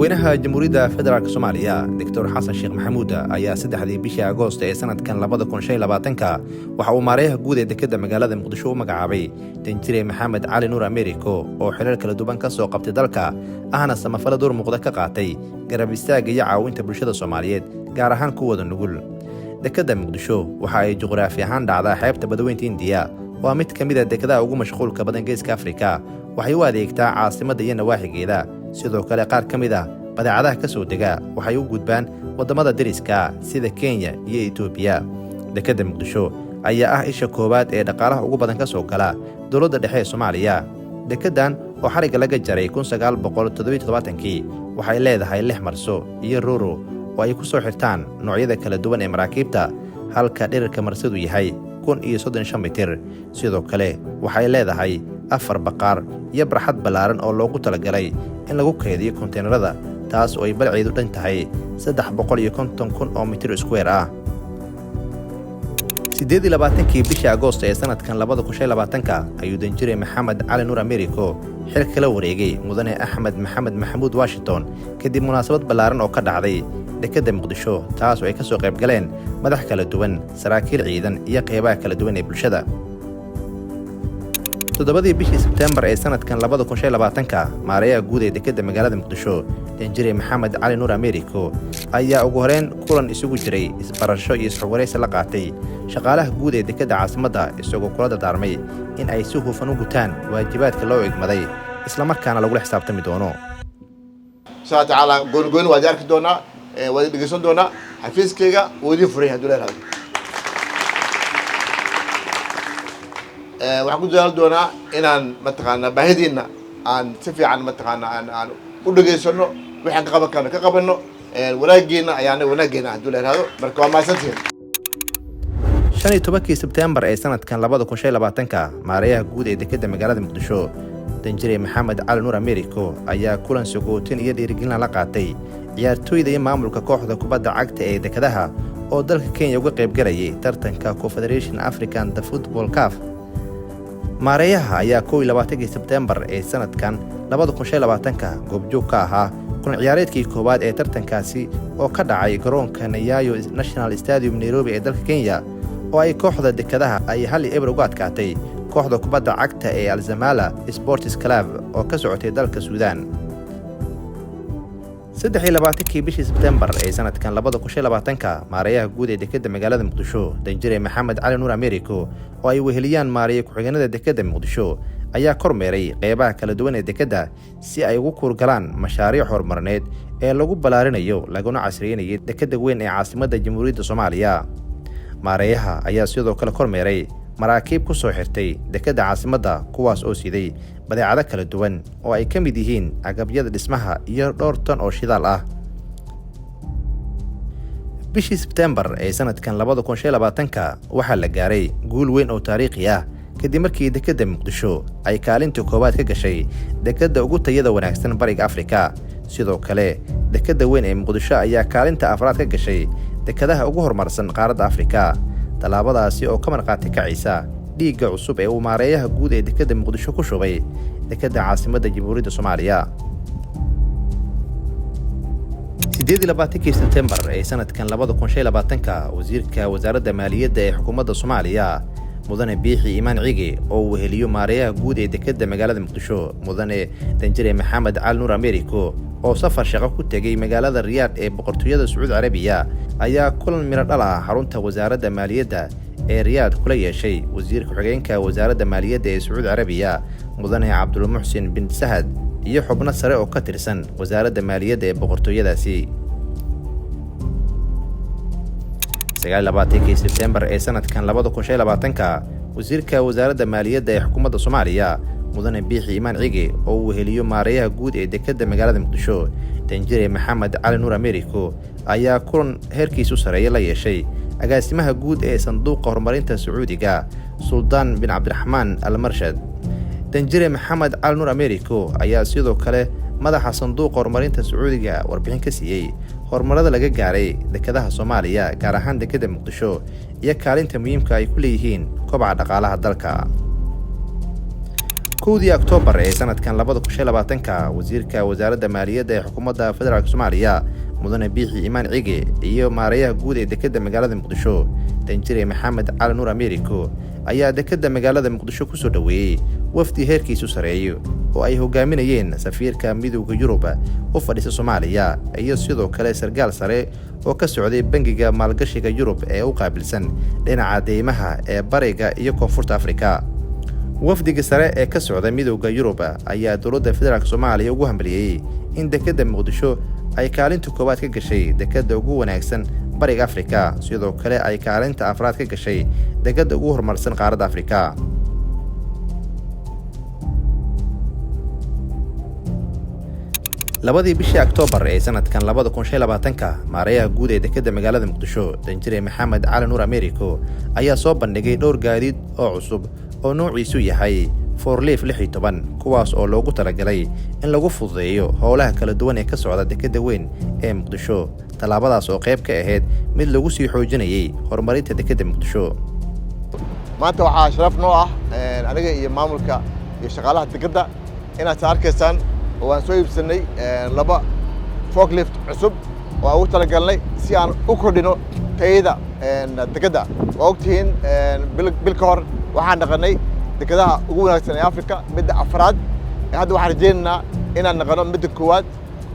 madaxweynaha jamhuuriyadda federaalk soomaaliya doctor xasan sheekh maxamuud ayaa 3 bishii agoost ee sanadkan 2025 waxa uu maareeyaha guud ee dekedda magaalada muqdisho u magacaabay danjire maxamed cali nuur americo oo xiriir kala duwan ka soo qabtay dalka ahna samafalo door muuqda ka qaatay garab istaagga iyo caawinta bulshada Soomaaliyeed gaar ahaan kuwada nugul. dekedda muqdisho waxa ay juqraafi ahaan dhacdaa xeebta badweynta Hindiya waa mid ka mid ah dekedaha ugu mashquulka badan geeska Afrika. waxay u adeegtaa caasimadda iyo nawaaxigeeda. sidoo kale qaar ka mid ah badeecadaha ka soo dega waxay u gudbaan wadamada deriska sida Kenya iyo Ethiopia. dekedda muqdisho ayaa ah isha koowaad ee dhaqaalaha ugu badan ka soo gala dowladda dhexe ee Soomaaliya. dekeddan oo xariga laga jaray 1977 waxay leedahay 6 marso iyo roro oo ay ku soo xirtaan noocyada kala duwan ee maraakiibta halka dhererka marsadu yahay 1035 mitir. sidoo kale waxay leedahay 4 baqaar iyo barxad ballaaran oo loogu talagalay in lagu kaydiyo konteenarada taas oo ay balceedu dhan tahay 350,000 oo mitir square ah. 28 bishii agoost ee sanadkan 2025 ayuu danjire maxamed cali nuur americo xilka kala wareegay mudane axmed maxamed maxamuud washington kadib munaasabad ballaaran oo ka dhacday dekedda muqdisho taas oo ay ka soo qayb galeen madax kala duwan saraakiil ciidan iyo qeybaha kala duwan ee bulshada. 7 bishii Sebtembar ee sanadkan 2025 maareeyaha guud ee dekedda magaalada muqdisho danjire maxamed cali nuur americo ayaa ugu horeen kulan isugu jiray isbarasho iyo isxogwaraysi la qaatay shaqaalaha guud ee dekedda caasimadda isagoo kula dardaarmay in ay si hufan u gutaan waajibaadka loo igmaday isla markaana lagula xisaabtami doono. insha Allah goon waa arki doonaa waa dhigeysan doonaa xafiiskayga wadii furay haduu leeyahay waxaan ku dadaal doonaa inaan mataqaana baahidiina aan si fiican mataqaana aan u dhageysano waxaan ka qaban karno ka qabanno wanaageena ayaana wanaageena haduu leeyahay marka waa maasantiin. 15 Sebtembar ee sanadkan 2025 maareeyaha guud ee dekedda magaalada muqdisho danjire maxamed cali nuur americo ayaa kulan sagootin iyo dhiirigelin la qaatay ciyaartooyda iyo maamulka kooxda kubadda cagta ee dekedaha oo dalka Kenya uga qayb galayay tartanka Confederation African Football Cup. maareeyaha ayaa 21 Sebtembar ee sanadkan 2025 goobjoog ka ahaa kulan ciyaareedkii koowaad ee tartankaasi oo ka dhacay garoonka Nyayo National Stadium Nairobi ee dalka Kenya oo ay kooxda dekedaha ay 1-0 uga adkaatay kooxda kubadda cagta ee Al Zamala Sports Club oo ka socotay dalka Suudaan. 23 bishii Sebtembar ee sanadkan 2025 maareeyaha guud ee dekedda magaalada muqdisho danjire maxamed cali nuur americo oo ay weheliyaan maareeye ku-xigeenada dekedda muqdisho ayaa kormeeray qeybaha kala duwan ee dekedda si ay ugu kurgalaan mashaariic horumarineed ee lagu balaarinayo laguna casriyeynayo dekedda weyn ee caasimadda jamhuuriyadda Soomaaliya. maareeyaha ayaa sidoo kale kormeeray maraakiib ku soo xirtay dekedda caasimadda kuwaas oo siday badeecado kala duwan oo ay ka mid yihiin agabyada dhismaha iyo dhowr tan oo shidaal ah. bishii Sebtembar ee sanadkan 2025 waxaa la gaaray guul weyn oo taariikhi ah kadib markii dekedda muqdisho ay kaalinta koowaad ka gashay dekedda ugu tayada wanaagsan bariga Afrika. sidoo kale dekedda weyn ee muqdisho ayaa kaalinta afraad ka gashay dekedaha ugu horumarsan qaaradda Afrika. talaabadaasi oo ka marqaati kacaysa dhiigga cusub ee uu maareeyaha guud ee dekedda muqdisho ku shubay dekedda caasimadda jamhuuriyadda Soomaaliya. 28 Sebtembar ee sanadkan 2025 wasiirka wasaaradda maaliyadda ee xukuumadda Soomaaliya mudane biixi imaan cige oo weheliyo maareeyaha guud ee dekedda magaalada muqdisho mudane danjire maxamed cali nuur americo oo safar shaqo ku tagay magaalada Riyadh ee boqortooyada Sacuudi Carabiya ayaa kulan miro dhal ah xarunta wasaaradda maaliyadda ee Riyadh kula yeeshay wasiirka ku-xigeenka wasaaradda maaliyadda ee Sacuudi Carabiya mudane Abdul Muhsin bin Sahad iyo xubno sare oo ka tirsan wasaaradda maaliyadda ee boqortooyadaasi. 29 Sebtembar ee sanadkan 2025 wasiirka wasaaradda maaliyadda ee xukuumadda Soomaaliya mudane biixi imaan cige oo weheliyo maareeyaha guud ee dekedda magaalada muqdisho danjire maxamed cali nuur americo ayaa kulan heerkiisu sareeya la yeeshay agaasimaha guud ee sanduuqa horumarinta Sacuudiga Sultan bin Abdulrahman Al Marshad. danjire maxamed cali nuur americo ayaa sidoo kale madaxa sanduuqa horumarinta Sacuudiga warbixin ka siiyay horumarada laga gaaray dekedaha Soomaaliya gaar ahaan dekedda muqdisho iyo kaalinta muhiimka ay ku leeyihiin kobaca dhaqaalaha dalka. kowdii Oktoobar ee sanadkan 2025 wasiirka wasaaradda maaliyadda ee xukuumadda federaalka Soomaaliya mudane Biixi Imaan Cige iyo maareeyaha guud ee dekedda magaalada Muqdisho Danjire Maxamed Cali Nuur Ameeriko ayaa dekedda magaalada Muqdisho ku soo dhaweeyay wafdi heerkiisu sareeyo oo ay hogaaminayeen safiirka midowga Yurub oo fadhisa Soomaaliya iyo sidoo kale sargaal sare oo ka socday bangiga maalgashiga Yurub ee u qaabilsan dhinaca deymaha ee bariga iyo koonfurta Afrika. wafdiga sare ee ka socda midowga Yurub ayaa dowladda federaalka Soomaaliya ugu hambaliyay in dekedda Muqdisho ay kaalinta koowaad ka gashay dekedda ugu wanaagsan bariga Afrika sidoo kale ay kaalinta afraad ka gashay dekedda ugu horumarsan qaaradda Afrika. labadii bishii Oktoobar ee sanadkan 2025 maareeyaha guud ee dekedda magaalada Muqdisho Danjire Maxamed Cali Nuur Ameeriko ayaa soo bandhigay dhowr gaadiid oo cusub oo noociisu yahay Forleaf 16 kuwaas oo loogu talagalay in lagu fududeeyo howlaha kala duwan ee ka socda dekedda weyn ee Muqdisho. talaabadaas oo qayb ka ahayd mid lagu sii xoojinayay horumarinta dekedda Muqdisho. maanta waxaa sharaf noo ah aniga iyo maamulka iyo shaqaalaha dekedda inaad arkaysaan oo aan soo iibsanay laba forklift cusub oo aan ugu talagalnay si aan u kordhino tayada dekedda. waa ogtihiin bil ka hor waxaan dhaqanay dekedaha ugu wanaagsan ee Afrika midda afraad hadda waxaan rajaynaynaa inaan naqano midda koowaad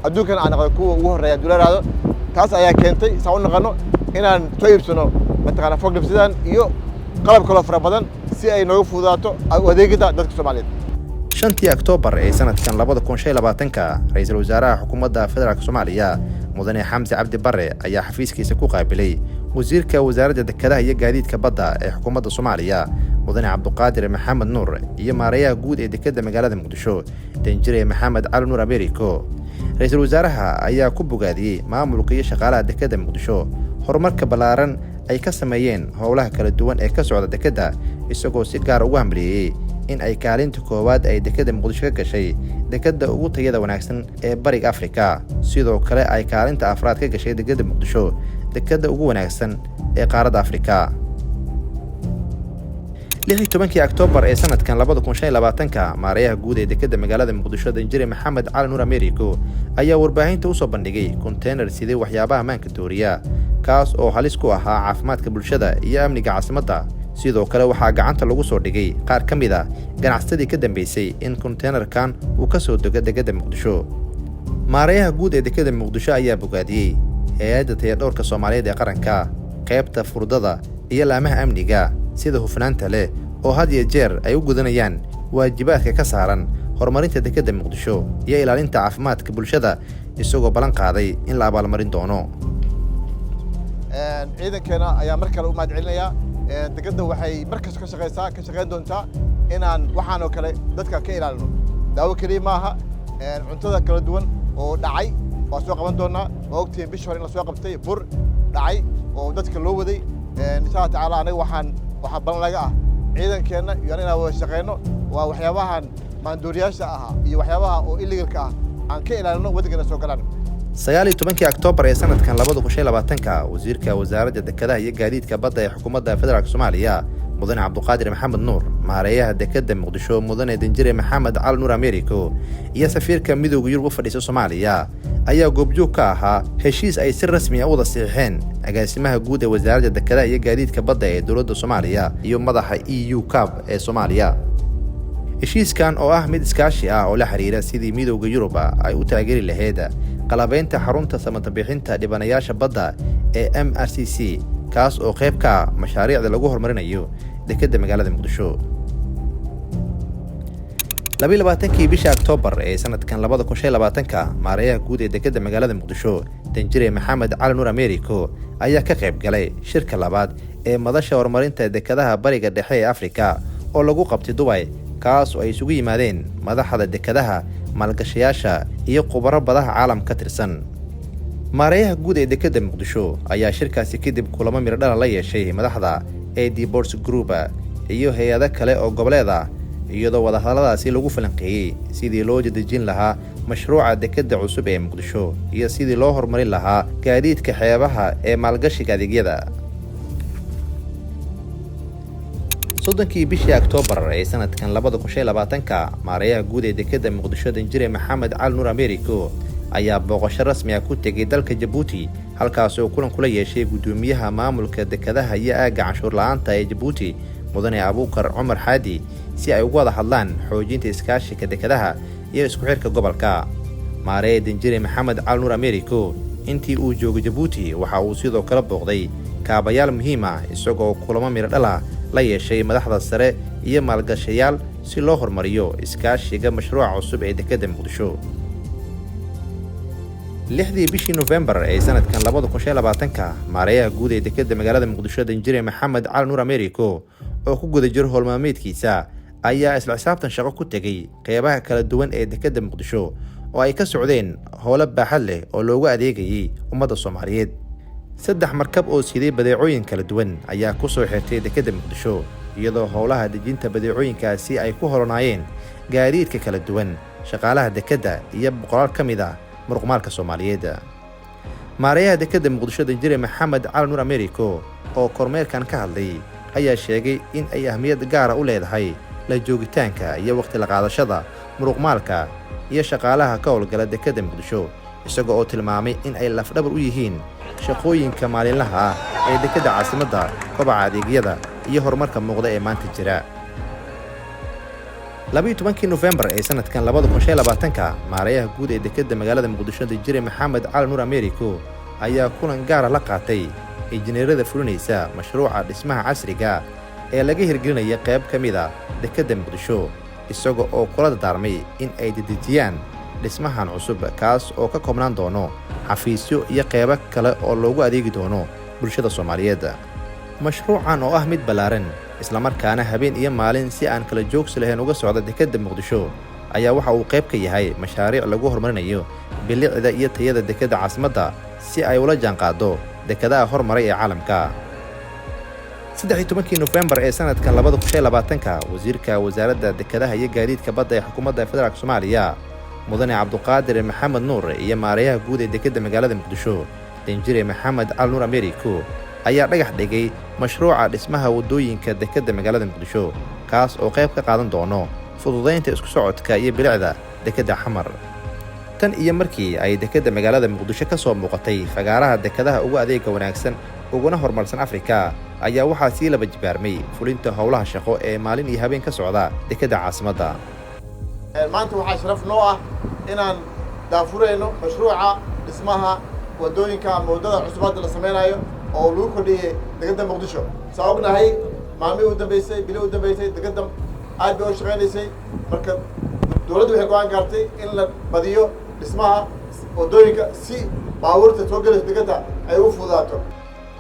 adduunkan aan naqano kuwa ugu horeeya duleeraado. taas ayaa keentay saa u naqano inaan soo iibsano mataqaana forklift sidan iyo qalab kale fara badan si ay noogu fududaato adeegida dadka Soomaaliyeed. 5 Oktoobar ee sanadkan 2025 ra'iisul wasaaraha xukuumadda federaalka Soomaaliya mudane Xamse Cabdi Barre ayaa xafiiskiisa ku qaabilay wasiirka wasaaradda dekedaha iyo gaadiidka badda ee xukuumadda Soomaaliya mudane Cabduqaadir Maxamed Nuur iyo maareeyaha guud ee dekedda magaalada Muqdisho Danjire Maxamed Cali Nuur Ameeriko. ra'iisul wasaaraha ayaa ku bogaadiyay maamulka iyo shaqaalaha dekedda Muqdisho horumarka ballaaran ay ka sameeyeen howlaha kala duwan ee ka socda dekedda isagoo si gaar ugu hambaliyay in ay kaalinta koowaad ay dekedda Muqdisho ka gashay dekedda ugu tayada wanaagsan ee bariga Afrika sidoo kale ay kaalinta afraad ka gashay dekedda Muqdisho dekedda ugu wanaagsan ee qaaradda Afrika. 16 Oktoobar ee sanadkan 2025 maareeyaha guud ee dekedda magaalada Muqdisho Danjire Maxamed Cali Nuur Ameeriko ayaa warbaahinta u soo bandhigay container sidii waxyaabaha maanka dooriya kaas oo halis ku ahaa caafimaadka bulshada iyo amniga caasimadda. sidoo kale waxaa gacanta lagu soo dhigay qaar ka mid ah ganacsadii ka dambeysay in containerkan uu ka soo dego dekedda Muqdisho. maareeyaha guud ee dekedda Muqdisho ayaa bogaadiyay hay'adda tayadhowrka Soomaaliyeed ee qaranka qaybta furdada iyo laamaha amniga sida hufnaanta leh oo had iyo jeer ay u gudanayaan waajibaadka ka saaran horumarinta dekedda Muqdisho iyo ilaalinta caafimaadka bulshada isagoo ballan qaaday in la abaalmarin doono. ciidankeena ayaa mar kale u mahadcelinayaa. dekedda waxay markas ka shaqayn doontaa inaan waxaan oo kale dadka ka ilaalino. daawo kaliya maaha cuntada kala duwan oo dhacay waa soo qaban doonaa. waa ogtihiin bishii hore in la soo qabtay bur dhacay oo dadka loo waday. insha Allah tacaala anaga waxaa balan laga ah ciidankeena iyo inaan wada shaqeyno waa waxyaabahan maandooriyaasha ah iyo waxyaabaha oo illegalka ah aan ka ilaalino waddankeena soo galaan. 19 Oktoobar ee sanadkan 2025 wasiirka wasaaradda dekedaha iyo gaadiidka badda ee xukuumadda federaalka Soomaaliya mudane Cabduqaadir Maxamed Nuur maareeyaha dekedda Muqdisho mudane Danjire Maxamed Cali Nuur Ameeriko iyo safiirka midowga Yurub u fadhisa Soomaaliya ayaa goobjoog ka ahaa heshiis ay si rasmi ah u wada saxiixeen agaasimaha guud ee wasaaradda dekedaha iyo gaadiidka badda ee dowladda Soomaaliya iyo madaxa EU CAB ee Soomaaliya. heshiiskan oo ah mid iskaashi ah oo la xiriira sidii midowga Yurub ay u taageeri lahayd qalabaynta xarunta samatabbixinta dhibanayaasha badda ee MRCC kaas oo qayb ka ah mashaariicda lagu horumarinayo dekedda magaalada Muqdisho. 22 bisha Oktoobar ee sanadkan 2025 maareeyaha guud ee dekedda magaalada Muqdisho Danjire Maxamed Cali Nuur Ameeriko ayaa ka qayb galay shirka labaad ee madasha horumarinta dekedaha bariga dhexe ee Afrika oo lagu qabtay Dubai kaas oo ay isugu yimaadeen madaxda dekedaha maalgashayaasha iyo khubaro badaha caalamka ka tirsan. maareeyaha guud ee dekedda Muqdisho ayaa shirkaasi kadib kulamo miradhala la yeeshay madaxda AD Ports Group iyo hay'ado kale oo goboleed ah iyadoo wadahadalladaasi lagu falanqeeyay sidii loo dedejin lahaa mashruuca dekedda cusub ee Muqdisho iyo sidii loo horumarin lahaa gaadiidka xeebaha ee maalgashiga adeegyada. soddonkii bishii Oktoobar ee sanadkan 2025 maareeyaha guud ee dekedda Muqdisho Danjire Maxamed Cali Nuur Ameeriko ayaa booqasho rasmi ah ku tegay dalka Djibouti halkaas oo kulan kula yeeshay gudoomiyaha maamulka dekedaha iyo aagga canshuur la'aanta ee Djibouti mudane Abuukar Cumar Xaadi si ay uga wada hadlaan xoojinta iskaashiga dekedaha iyo isku xirka gobolka. maareeyaha Danjire Maxamed Cali Nuur Ameeriko intii uu joogay Djibouti waxa uu sidoo kale booqday kaabayaal muhiim ah isagoo kulamo miro dhal ah la yeeshay madaxda sare iyo maalgashayaal si loo horumariyo iskaashiga mashruuca cusub ee dekedda Muqdisho. 6 bishii November ee sanadkan 2025 maareeyaha guud ee dekedda magaalada Muqdisho Danjire Maxamed Cali Nuur Ameeriko oo ku guda jiro howlmaalmeedkiisa ayaa isla xisaabtan shaqo ku tegay qeybaha kala duwan ee dekedda Muqdisho oo ay ka socdeen howlo baaxad leh oo loogu adeegayay ummadda Soomaaliyeed. 3 markab oo siday badeecooyin kala duwan ayaa ku soo xirtay dekedda Muqdisho iyadoo howlaha dejinta badeecooyinkaasi ay ku holonaayeen gaadiidka kala duwan shaqaalaha dekedda iyo boqolaal ka mid ah muruqmaalka Soomaaliyeed. maareeyaha dekedda Muqdisho Danjire Maxamed Cali Nuur Ameeriko oo kormeerkan ka hadlay ayaa sheegay in ay ahmiyad gaar ah u leedahay la joogitaanka iyo waqti la qaadashada muruqmaalka iyo shaqaalaha ka howlgala dekedda Muqdisho isagoo oo tilmaamay in ay lafdhabar u yihiin shaqooyinka maalinlaha ah ee dekedda caasimadda, kobaca adeegyada iyo horumarka muuqda ee maanta jira. 12 November ee sanadkan 2025 maareeyaha guud ee dekedda magaalada Muqdisho Danjire Maxamed Cali Nuur Ameeriko ayaa kulan gaar ah la qaatay injineerada fulinaysa mashruuca dhismaha casriga ee laga hirgelinaya qayb ka mid ah dekedda Muqdisho isagoo oo kula dardaarmay in ay dedejiyaan dhismahan cusub kaas oo ka koobnaan doono xafiisyo iyo qaybo kale oo loogu adeegi doono bulshada Soomaaliyeed. mashruucan oo ah mid ballaaran isla markaana habeen iyo maalin si aan kala joogsi lahayn uga socda dekedda Muqdisho ayaa waxa uu qayb ka yahay mashaariic lagu horumarinayo bilicda iyo tayada dekedda caasimadda si ay ula jaanqaado dekedaha horumaray ee caalamka. 13 November ee sanadkan 2025 wasiirka wasaaradda dekedaha iyo gaadiidka badda ee xukuumadda federaalka Soomaaliya mudane Cabduqaadir Maxamed Nuur iyo maareeyaha guud ee dekedda magaalada Muqdisho Danjire Maxamed Cali Nuur Ameeriko ayaa dhagax dhigay mashruuca dhismaha wadooyinka dekedda magaalada Muqdisho kaas oo qayb ka qaadan doono fududeynta isku socodka iyo bilicda dekedda Xamar. tan iyo markii ay dekedda magaalada Muqdisho ka soo muuqatay fagaaraha dekedaha ugu adeega wanaagsan uguna horumarsan Afrika ayaa waxaa sii laba jibaarmay fulinta howlaha shaqo ee maalin iyo habeen ka socda dekedda caasimadda. maanta waxaa sharaf noo ah inaan daafurayno mashruuca dhismaha wadooyinka ama wadada cusub hadda la sameynayo oo lagu kordhiyay dekedda Muqdisho. saa ognahay maalmihii u dambeysay bilihii u dambeysay dekedda aad bay u shaqaynaysay marka dowladdu waxay go'aan gaartay in la badiyo dhismaha wadooyinka si baabuurta soo galaysa dekedda ay u fududaato.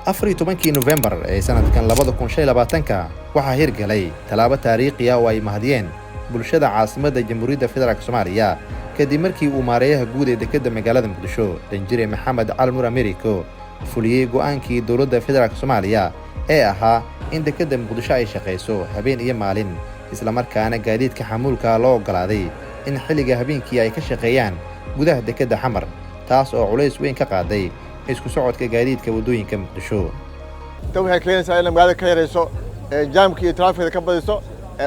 14 November ee sanadkan 2025 waxaa hirgalay talaabo taariikhi ah oo ay mahadiyeen bulshada caasimadda Jamhuuriyadda Federaalka Soomaaliya kadib markii uu maareeyaha guud ee dekedda magaalada Muqdisho Danjire Maxamed Cali Nuur Ameeriko fuliyay go'aankii dowladda federaalka Soomaaliya ee ahaa in dekedda Muqdisho ay shaqeyso habeen iyo maalin isla markaana gaadiidka xamuulka loo ogolaaday in xilliga habeenkii ay ka shaqeeyaan gudaha dekedda Xamar taas oo culays weyn ka qaaday isku socodka gaadiidka wadooyinka Muqdisho. tan waxay keenaysaa in magaalada ka yareyso jaamka iyo trafficka ka badiso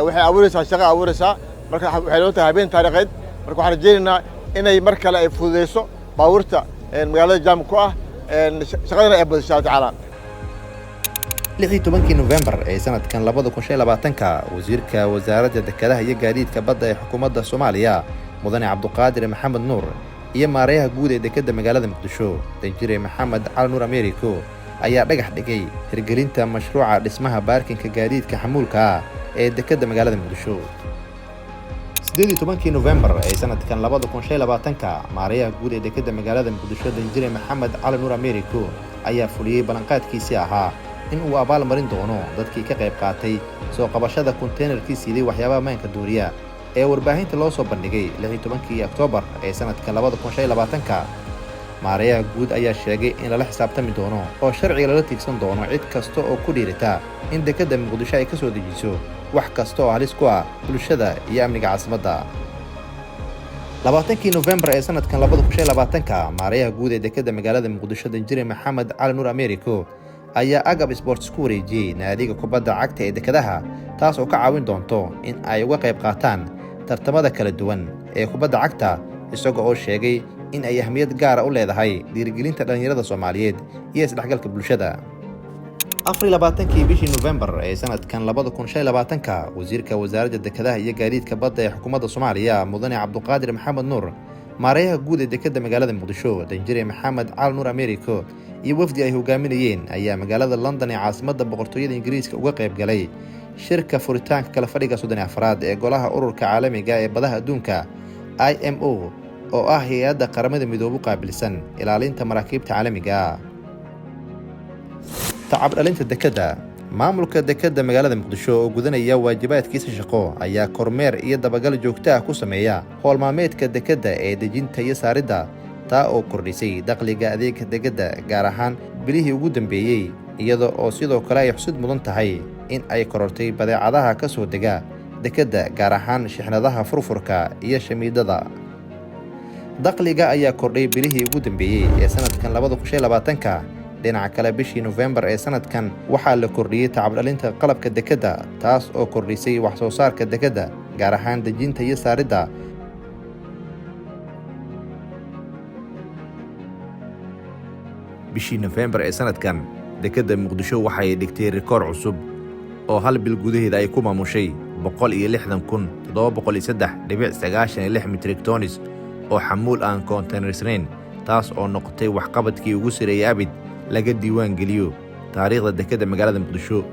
waxay abuuraysaa shaqo abuuraysaa marka waxay loo tahay habeen taariikheed marka waxaan rajaynaynaa inay mar kale ay fududeyso baabuurta magaalada jaamka ku ah shaqadana ay badiso insha Allah. 16 November ee sanadkan 2025 wasiirka wasaaradda dekedaha iyo gaadiidka badda ee xukuumadda Soomaaliya mudane Cabduqaadir Maxamed Nuur iyo maareeyaha guud ee dekedda magaalada Muqdisho Danjire Maxamed Cali Nuur Ameeriko ayaa dhagax dhigay hirgelinta mashruuca dhismaha baarkinka gaadiidka xamuulka ah ee dekedda magaalada Muqdisho. 18 November ee sanadkan 2025 maareeyaha guud ee dekedda magaalada Muqdisho Danjire Maxamed Cali Nuur Ameeriko ayaa fuliyay ballanqaadkiisii ahaa in uu abaal marin doono dadkii ka qayb qaatay soo qabashada konteenarkii siday waxyaabaha maanka duuriya ee warbaahinta loo soo bandhigay 16 Oktoobar ee sanadkan 2025. maareeyaha guud ayaa sheegay in lala xisaabtami doono oo sharciga lala tiigsan doono cid kasta oo ku dhiirata in dekedda Muqdisho ay ka soo dejiso wax kasta oo halis ku ah bulshada iyo amniga caasimadda. 20 November ee sanadkan 2025 maareeyaha guud ee dekedda magaalada Muqdisho Danjire Maxamed Cali Nuur Ameeriko ayaa agab sports ku wareejiyey naadiga kubadda cagta ee dekedaha, taas oo ka caawin doonto in ay uga qayb qaataan tartamada kala duwan ee kubadda cagta, isaga oo sheegay in ay ahmiyad gaara u leedahay dhiirigelinta dhallinyarada Soomaaliyeed iyo isdhexgalka bulshada. 24 bishii November ee sanadkan 2025, wasiirka wasaaradda dekedaha iyo gaadiidka badda ee xukuumadda Soomaaliya Mudane Cabduqaadir Maxamed Nuur, maareeyaha guud ee dekedda magaalada Muqdisho Danjire Maxamed Cali Nuur Americo iyo wafdi ay hogaaminayeen ayaa magaalada London ee caasimadda boqortooyada Ingiriiska uga qayb galay shirka furitaanka kala fadhiga 34 ee golaha ururka caalamiga ee badaha adduunka IMO, oo ah hay'adda qaramada midoobay qaabilsan ilaalinta maraakiibta caalamiga ah. Tacab dhalinta dekedda. Maamulka dekedda magaalada Muqdisho oo gudanaya waajibaadkiisa shaqo ayaa kormeer iyo dabagal joogto ah ku sameeya howl maalmeedka dekedda ee dejinta iyo saaridda, taa oo kordhisay dakhliga adeegga dekedda gaar ahaan bilihii ugu dambeeyey, iyada oo sidoo kale ay xusid mudan tahay in ay korortay badeecadaha ka soo dega dekedda gaar ahaan shixnadaha furfurka iyo shamiidada. Dakhliga ayaa kordhay bilihii ugu dambeeyey ee sanadkan 2025. Dhinaca kale, bishii November ee sanadkan waxaa la kordhiyey tacab dhalinta qalabka dekedda, taas oo kordhisay wax soo saarka dekedda gaar ahaan dejinta iyo saaridda. Bishii November ee sanadkan, dekedda Muqdisho waxay dhigtay rikoor cusub oo hal bil gudaheeda ay ku maamushay 160,703.96 metrik tons oo xamuul aan konteynarsanayn, taas oo noqotay waxqabadkii ugu sareeyay abid laga diiwaan geliyo taariikhda dekedda magaalada Muqdisho.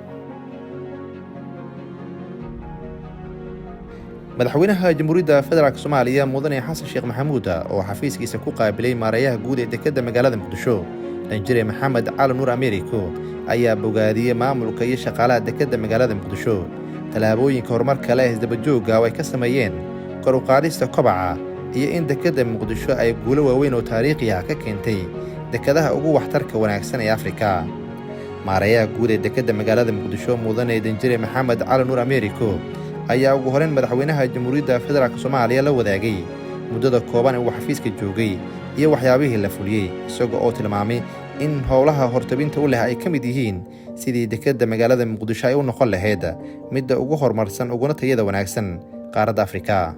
Madaxweynaha Jamhuuriyadda Federaalka Soomaaliya Mudane Xasan Sheekh Maxamuud oo xafiiskiisa ku qaabilay maareeyaha guud ee dekedda magaalada Muqdisho Danjire Maxamed Cali Nuur Americo ayaa bogaadiyey maamulka iyo shaqaalaha dekedda magaalada Muqdisho tallaabooyinka horumarka leh isdaba joogga oo ay ka sameeyeen kor u qaadista kobaca iyo in dekedda Muqdisho ay guulo waaweyn oo taariikhi ah ka keentay dekedaha ugu waxtarka wanaagsan ee Afrika. Maareeyaha guud ee dekedda magaalada Muqdisho Mudane Danjire Maxamed Cali Nuur Americo ayaa ugu horeyn madaxweynaha Jamhuuriyadda Federaalka Soomaaliya la wadaagay muddada kooban ee uu xafiiska joogay iyo waxyaabihii la fuliyey, isaga oo tilmaamay in howlaha hortabinta u leh ay ka mid yihiin sidii dekedda magaalada Muqdisho ay u noqon lahayd midda ugu horumarsan uguna tayada wanaagsan qaaradda Afrika.